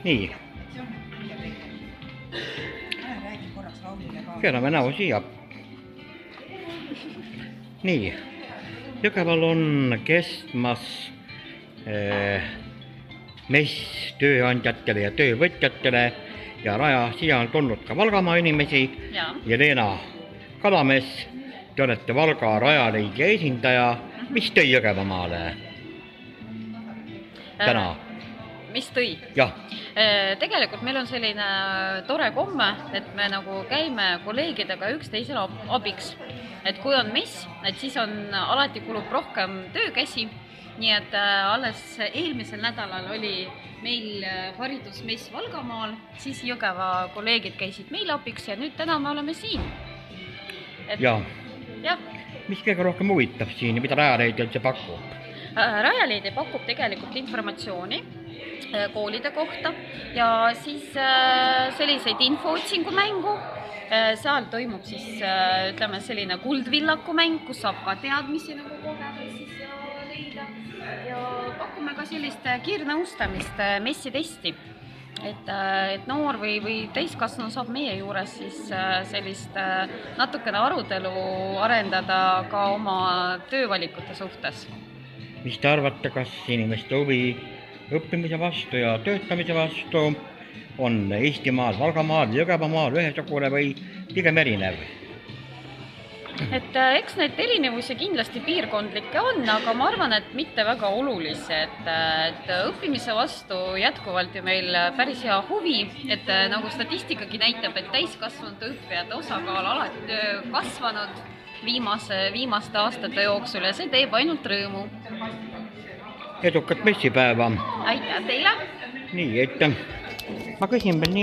Nii, keerame näo siia. Nii, Jõgeval on kestmas mess tööandjatele ja töövõtjatele ja Raja, siia on tulnud ka Valgamaa inimesi. Jelena Kalamees, te olete Valga Rajaleidja esindaja. Mis tõi Jõgevamaale täna? Mis tõi? Jah. Tegelikult meil on selline tore komme, et me nagu käime kolleegidega üksteisele abiks. Et kui on mess, et siis alati kulub rohkem töökäsi. Nii et alles eelmisel nädalal oli meil haridusmess Valgamaal, siis Jõgeva kolleegid käisid meil abiks ja nüüd täna me oleme siin. Ja. Mis kõige rohkem huvitab siin ja mida Rajaleidja üldse pakub? Rajaleidja pakub tegelikult informatsiooni koolide kohta ja siis selliseid infootsingu mängu. Seal toimub siis ütleme selline kuldvillaku mäng, kus saab ka teadmisi nagu kogeda siis leida ja pakume ka sellist kiirnõustamist messitesti. Et noor või täiskasvanu saab meie juures siis sellist natukene arutelu arendada ka oma töövalikute suhtes. Mis te arvate, kas inimeste huvi õppimise vastu ja töötamise vastu on Eestimaal, Valgamaal, Jõgevamaal ühesugune või pigem erinev? Et eks need erinevusi kindlasti piirkondlikke on, aga ma arvan, et mitte väga olulisi. Et õppimise vastu jätkuvalt ju meil päris hea huvi, et nagu statistikagi näitab, et täiskasvanud õppijate osakaal alati kasvanud viimaste aastate jooksul ja see teeb ainult rõõmu. Edukat messipäeva! Aitäh teile! Nii, et ma küsin veel nii